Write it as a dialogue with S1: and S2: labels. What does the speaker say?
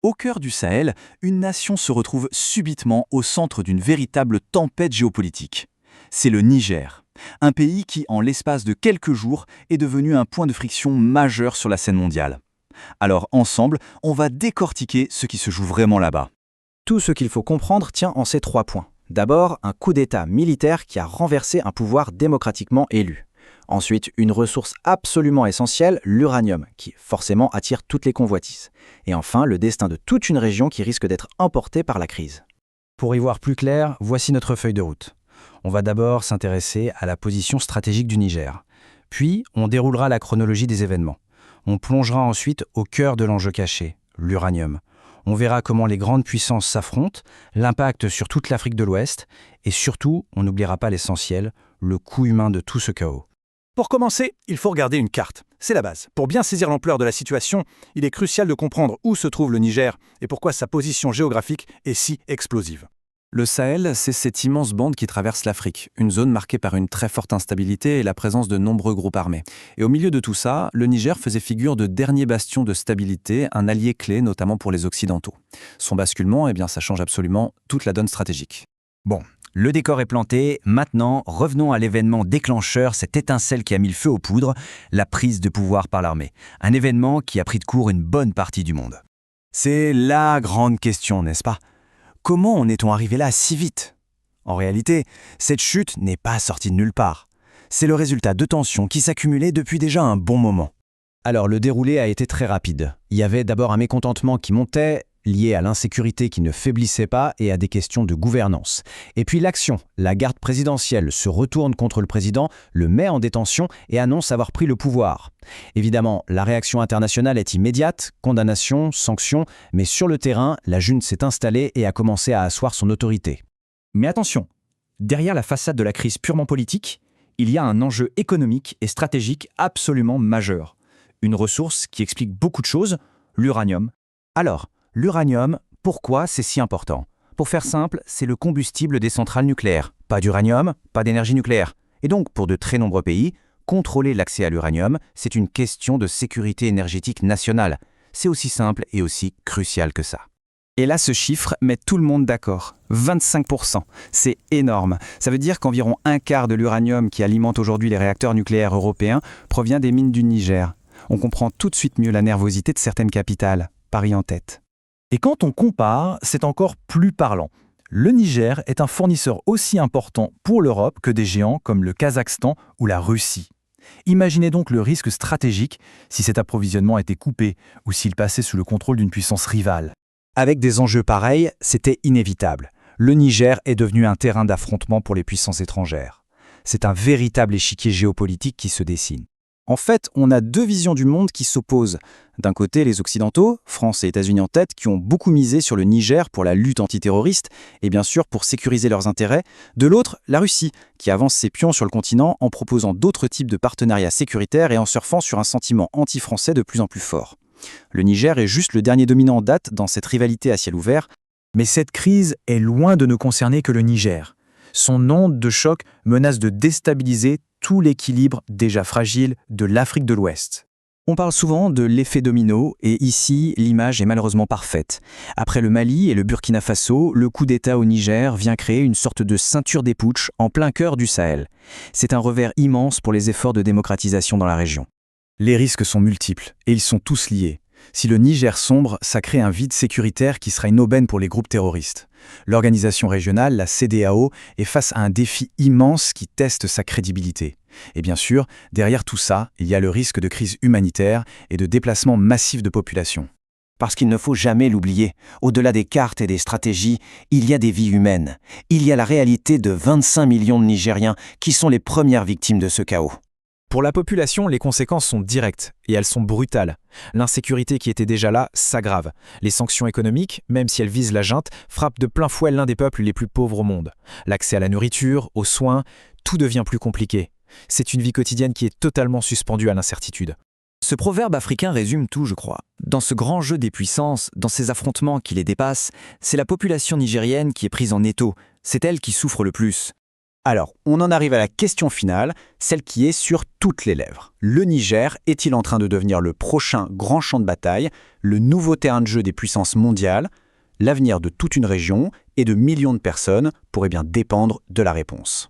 S1: Au cœur du Sahel, une nation se retrouve subitement au centre d'une véritable tempête géopolitique. C'est le Niger, un pays qui, en l'espace de quelques jours, est devenu un point de friction majeur sur la scène mondiale. Alors ensemble, on va décortiquer ce qui se joue vraiment là-bas.
S2: Tout ce qu'il faut comprendre tient en ces 3 points. D'abord, un coup d'État militaire qui a renversé un pouvoir démocratiquement élu. Ensuite, une ressource absolument essentielle, l'uranium, qui forcément attire toutes les convoitises. Et enfin, le destin de toute une région qui risque d'être emportée par la crise.
S3: Pour y voir plus clair, voici notre feuille de route. On va d'abord s'intéresser à la position stratégique du Niger. Puis, on déroulera la chronologie des événements. On plongera ensuite au cœur de l'enjeu caché, l'uranium. On verra comment les grandes puissances s'affrontent, l'impact sur toute l'Afrique de l'Ouest, et surtout, on n'oubliera pas l'essentiel, le coût humain de tout ce chaos.
S4: Pour commencer, il faut regarder une carte. C'est la base. Pour bien saisir l'ampleur de la situation, il est crucial de comprendre où se trouve le Niger et pourquoi sa position géographique est si explosive.
S1: Le Sahel, c'est cette immense bande qui traverse l'Afrique, une zone marquée par une très forte instabilité et la présence de nombreux groupes armés. Et au milieu de tout ça, le Niger faisait figure de dernier bastion de stabilité, un allié clé notamment pour les Occidentaux. Son basculement, ça change absolument toute la donne stratégique.
S3: Bon, le décor est planté, maintenant revenons à l'événement déclencheur, cette étincelle qui a mis le feu aux poudres, la prise de pouvoir par l'armée. Un événement qui a pris de court une bonne partie du monde.
S1: C'est la grande question, n'est-ce pas ? Comment en est-on arrivé là si vite ? En réalité, cette chute n'est pas sortie de nulle part. C'est le résultat de tensions qui s'accumulaient depuis déjà un bon moment.
S2: Alors le déroulé a été très rapide. Il y avait d'abord un mécontentement qui montait, lié à l'insécurité qui ne faiblissait pas et à des questions de gouvernance. Et puis l'action. La garde présidentielle se retourne contre le président, le met en détention et annonce avoir pris le pouvoir. Évidemment, la réaction internationale est immédiate, condamnation, sanctions, mais sur le terrain, la junte s'est installée et a commencé à asseoir son autorité.
S5: Mais attention, derrière la façade de la crise purement politique, il y a un enjeu économique et stratégique absolument majeur. Une ressource qui explique beaucoup de choses, l'uranium.
S2: Alors, l'uranium, pourquoi c'est si important ? Pour faire simple, c'est le combustible des centrales nucléaires. Pas d'uranium, pas d'énergie nucléaire. Et donc, pour de très nombreux pays, contrôler l'accès à l'uranium, c'est une question de sécurité énergétique nationale. C'est aussi simple et aussi crucial que ça.
S5: Et là, ce chiffre met tout le monde d'accord. 25%. C'est énorme. Ça veut dire qu'environ un quart de l'uranium qui alimente aujourd'hui les réacteurs nucléaires européens provient des mines du Niger. On comprend tout de suite mieux la nervosité de certaines capitales, Paris en tête.
S4: Et quand on compare, c'est encore plus parlant. Le Niger est un fournisseur aussi important pour l'Europe que des géants comme le Kazakhstan ou la Russie. Imaginez donc le risque stratégique si cet approvisionnement était coupé ou s'il passait sous le contrôle d'une puissance rivale.
S2: Avec des enjeux pareils, c'était inévitable. Le Niger est devenu un terrain d'affrontement pour les puissances étrangères. C'est un véritable échiquier géopolitique qui se dessine. En fait, on a 2 visions du monde qui s'opposent. D'un côté, les Occidentaux, France et États-Unis en tête, qui ont beaucoup misé sur le Niger pour la lutte antiterroriste et bien sûr pour sécuriser leurs intérêts. De l'autre, la Russie, qui avance ses pions sur le continent en proposant d'autres types de partenariats sécuritaires et en surfant sur un sentiment anti-français de plus en plus fort. Le Niger est juste le dernier dominant en date dans cette rivalité à ciel ouvert.
S4: Mais cette crise est loin de ne concerner que le Niger. Son onde de choc menace de déstabiliser tout l'équilibre déjà fragile de l'Afrique de l'Ouest.
S5: On parle souvent de l'effet domino, et ici, l'image est malheureusement parfaite. Après le Mali et le Burkina Faso, le coup d'État au Niger vient créer une sorte de ceinture des putschs en plein cœur du Sahel. C'est un revers immense pour les efforts de démocratisation dans la région.
S4: Les risques sont multiples, et ils sont tous liés. Si le Niger sombre, ça crée un vide sécuritaire qui sera une aubaine pour les groupes terroristes. L'organisation régionale, la CEDEAO, est face à un défi immense qui teste sa crédibilité. Et bien sûr, derrière tout ça, il y a le risque de crise humanitaire et de déplacement massif de population.
S6: Parce qu'il ne faut jamais l'oublier, au-delà des cartes et des stratégies, il y a des vies humaines. Il y a la réalité de 25 millions de Nigériens qui sont les premières victimes de ce chaos.
S4: Pour la population, les conséquences sont directes et elles sont brutales. L'insécurité qui était déjà là s'aggrave. Les sanctions économiques, même si elles visent la junte, frappent de plein fouet l'un des peuples les plus pauvres au monde. L'accès à la nourriture, aux soins, tout devient plus compliqué. C'est une vie quotidienne qui est totalement suspendue à l'incertitude.
S5: Ce proverbe africain résume tout, je crois. Dans ce grand jeu des puissances, dans ces affrontements qui les dépassent, c'est la population nigérienne qui est prise en étau. C'est elle qui souffre le plus.
S2: Alors, on en arrive à la question finale, celle qui est sur toutes les lèvres. Le Niger est-il en train de devenir le prochain grand champ de bataille, le nouveau terrain de jeu des puissances mondiales? L'avenir de toute une région et de millions de personnes pourrait bien dépendre de la réponse.